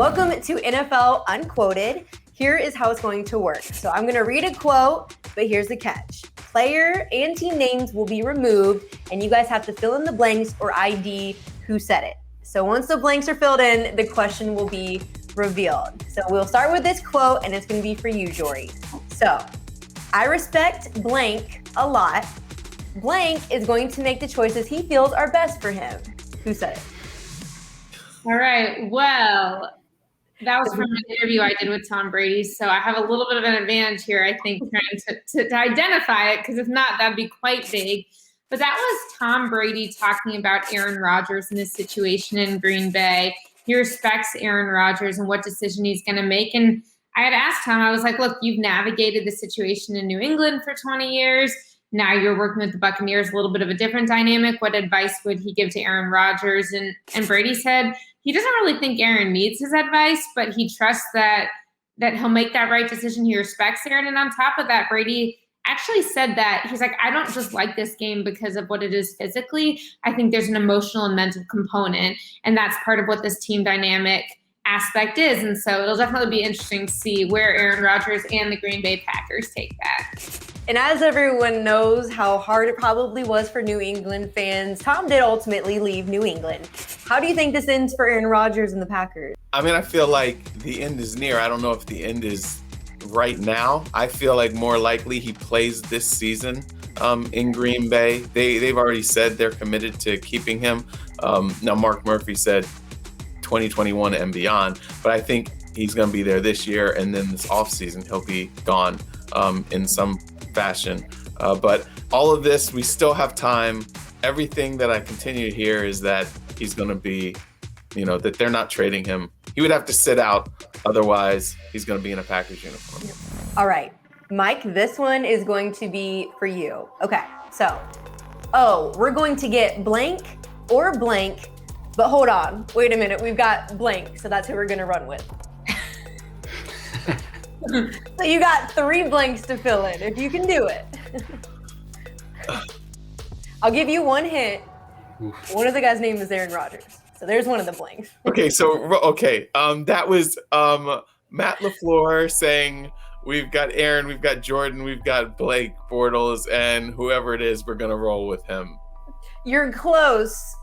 Welcome to NFL Unquoted. Here is how it's going to work. So I'm going to read a quote, but here's the catch. Player and team names will be removed, and you guys have to fill in the blanks or ID who said it. So once the blanks are filled in, the question will be revealed. So we'll start with this quote, and it's going to be for you, Jory. So, I respect blank a lot. Blank is going to make the choices he feels are best for him. Who said it? All right. Well, that was from an interview I did with Tom Brady. So I have a little bit of an advantage here, I think, trying to identify it, because if not, that'd be quite vague. But that was Tom Brady talking about Aaron Rodgers and his situation in Green Bay. He respects Aaron Rodgers and what decision he's going to make. And I had asked Tom, I was like, look, you've navigated the situation in New England for 20 years. Now you're working with the Buccaneers, a little bit of a different dynamic. What advice would he give to Aaron Rodgers? And Brady said he doesn't really think Aaron needs his advice, but he trusts that he'll make that right decision. He respects Aaron. And on top of that, Brady actually said that he's like, I don't just like this game because of what it is physically. I think there's an emotional and mental component, and that's part of what this team dynamic aspect is. And so it'll definitely be interesting to see where Aaron Rodgers and the Green Bay Packers take that. And as everyone knows how hard it probably was for New England fans, Tom did ultimately leave New England. How do you think this ends for Aaron Rodgers and the Packers? I mean, I feel like the end is near. I don't know if the end is right now. I feel like more likely he plays this season in Green Bay. They've already said they're committed to keeping him. Now, Mark Murphy said 2021 and beyond, but I think he's going to be there this year, and then this offseason he'll be gone in some fashion. But all of this, we still have time. Everything that I continue to hear is that he's going to be, that they're not trading him. He would have to sit out. Otherwise, he's going to be in a Packers uniform. All right, Mike, this one is going to be for you. Okay, so, we're going to get blank or blank, but hold on. Wait a minute. We've got blank, so that's who we're going to run with. So you got 3 blanks to fill in, if you can do it. I'll give you one hint. One of the guys' name is Aaron Rodgers. So there's one of the blanks. That was Matt LaFleur saying, we've got Aaron, we've got Jordan, we've got Blake Bortles, and whoever it is, we're going to roll with him. You're close.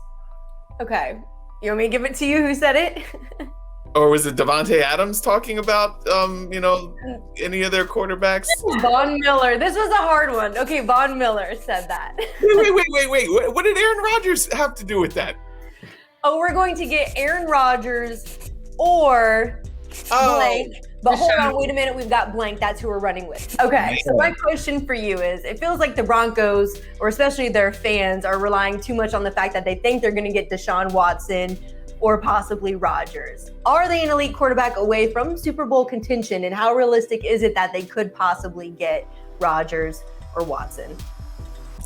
Okay. You want me to give it to you? Who said it? Or was it Devontae Adams talking about, any of their quarterbacks? Von Miller. This was a hard one. Okay, Von Miller said that. Wait. What did Aaron Rodgers have to do with that? We're going to get Aaron Rodgers or Blake. But hold on, wait a minute. We've got blank. That's who we're running with. Okay, so my question for you is, it feels like the Broncos, or especially their fans, are relying too much on the fact that they think they're going to get Deshaun Watson or possibly Rodgers. Are they an elite quarterback away from Super Bowl contention, and how realistic is it that they could possibly get Rodgers or Watson?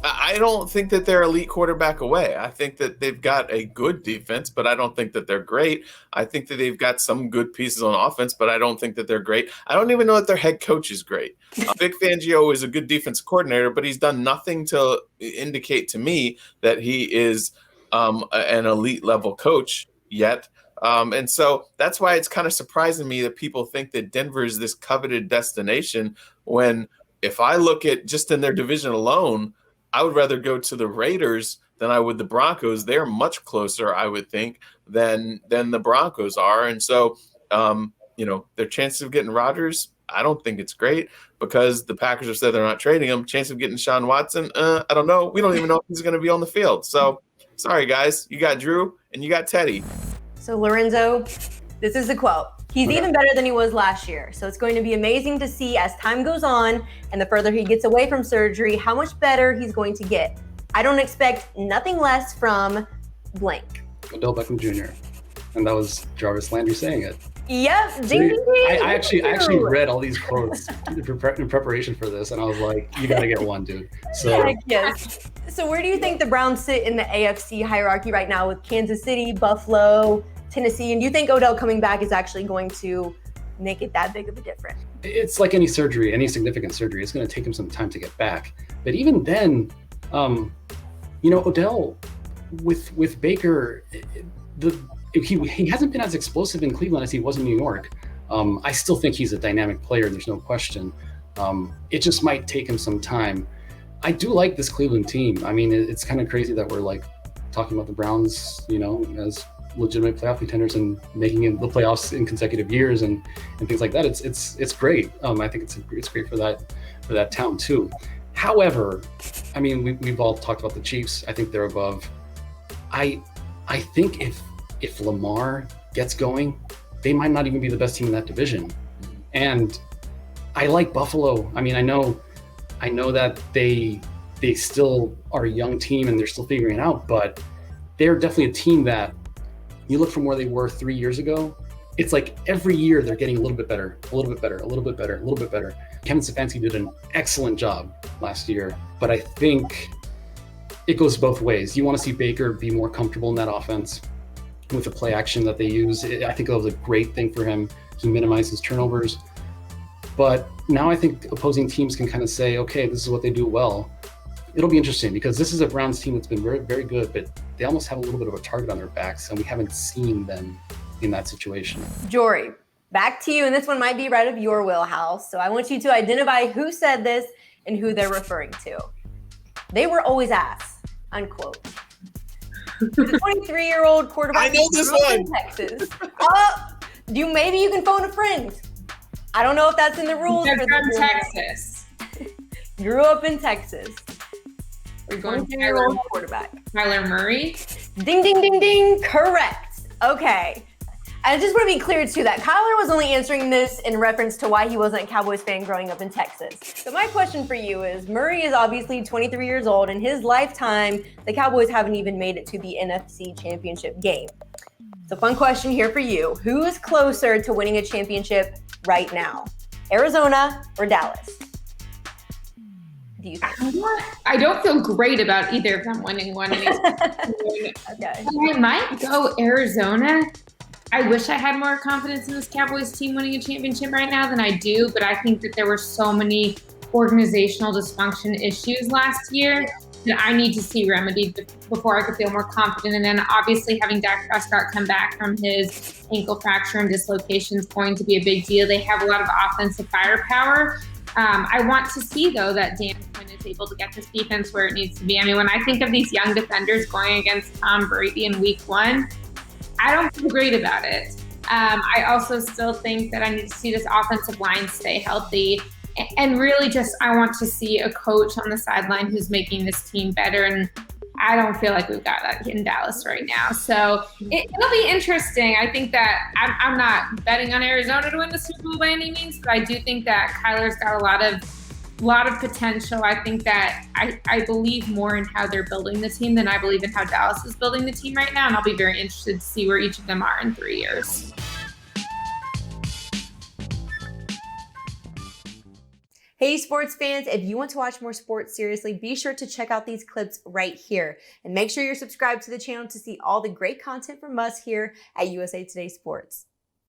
I don't think that they're elite quarterback away. I think that they've got a good defense, but I don't think that they're great. I think that they've got some good pieces on offense, but I don't think that they're great. I don't even know that their head coach is great. Vic Fangio is a good defensive coordinator, but he's done nothing to indicate to me that he is an elite level coach yet. And so that's why it's kind of surprising me that people think that Denver is this coveted destination, when if I look at just in their division alone, I would rather go to the Raiders than I would the Broncos. They're much closer, I would think, than the Broncos are. And so, their chances of getting Rodgers, I don't think it's great, because the Packers have said they're not trading him. Chance of getting Deshaun Watson, I don't know. We don't even know if he's going to be on the field. So, sorry, guys. You got Drew and you got Teddy. So, Lorenzo, this is a quote. He's even better than he was last year. So it's going to be amazing to see as time goes on and the further he gets away from surgery, how much better he's going to get. I don't expect nothing less from blank. Odell Beckham Jr. And that was Jarvis Landry saying it. Yep. Ding, ding, ding. I actually read all these quotes in preparation for this, and I was like, you got to get one, dude. So yes. So where do you think the Browns sit in the AFC hierarchy right now, with Kansas City, Buffalo, Tennessee? And do you think Odell coming back is actually going to make it that big of a difference? It's like any surgery, any significant surgery. It's going to take him some time to get back. But even then, Odell with Baker, he hasn't been as explosive in Cleveland as he was in New York. I still think he's a dynamic player. There's no question. It just might take him some time. I do like this Cleveland team. I mean, it's kind of crazy that we're like talking about the Browns, as legitimate playoff contenders and making it the playoffs in consecutive years and things like that. It's great. I think it's great for that town too. However, I mean, we've all talked about the Chiefs. I think they're above. I think if Lamar gets going, they might not even be the best team in that division. And I like Buffalo. I mean, I know that they still are a young team and they're still figuring it out, but they're definitely a team that you look from where they were 3 years ago. It's like every year they're getting a little bit better, a little bit better, a little bit better, a little bit better. Kevin Stefanski did an excellent job last year, but I think it goes both ways. You want to see Baker be more comfortable in that offense with the play action that they use. I think that was a great thing for him. He minimizes turnovers. But now I think opposing teams can kind of say, okay, this is what they do well. It'll be interesting because this is a Browns team that's been very, very good, but they almost have a little bit of a target on their backs, and we haven't seen them in that situation. Jory, back to you, and this one might be right of your wheelhouse. So I want you to identify who said this and who they're referring to. They were always ass, unquote. The 23-year-old quarterback. I know this one. In Texas. Maybe you can phone a friend. I don't know if that's in the rules. They're from Texas. Grew up in Texas. We're going Kyler quarterback. Kyler Murray. Ding, ding, ding, ding. Correct. Okay. I just want to be clear too that Kyler was only answering this in reference to why he wasn't a Cowboys fan growing up in Texas. So my question for you is, Murray is obviously 23 years old. In his lifetime, the Cowboys haven't even made it to the NFC Championship game. So fun question here for you. Who is closer to winning a championship right now? Arizona or Dallas? Do you think? I don't feel great about either of them winning one. Okay. I might go Arizona. I wish I had more confidence in this Cowboys team winning a championship right now than I do, but I think that there were so many organizational dysfunction issues last year that I need to see remedied before I could feel more confident. And then obviously having Dak Prescott come back from his ankle fracture and dislocation is going to be a big deal. They have a lot of offensive firepower. I want to see, though, that Dan Quinn is able to get this defense where it needs to be. I mean, when I think of these young defenders going against Tom Brady in week 1, I don't feel great about it. I also still think that I need to see this offensive line stay healthy. And really just, I want to see a coach on the sideline who's making this team better. And I don't feel like we've got that in Dallas right now. So it'll be interesting. I think that I'm not betting on Arizona to win the Super Bowl by any means, but I do think that Kyler's got a lot of potential. I think that I believe more in how they're building the team than I believe in how Dallas is building the team right now. And I'll be very interested to see where each of them are in 3 years. Hey, sports fans, if you want to watch more Sports Seriously, be sure to check out these clips right here. And make sure you're subscribed to the channel to see all the great content from us here at USA Today Sports.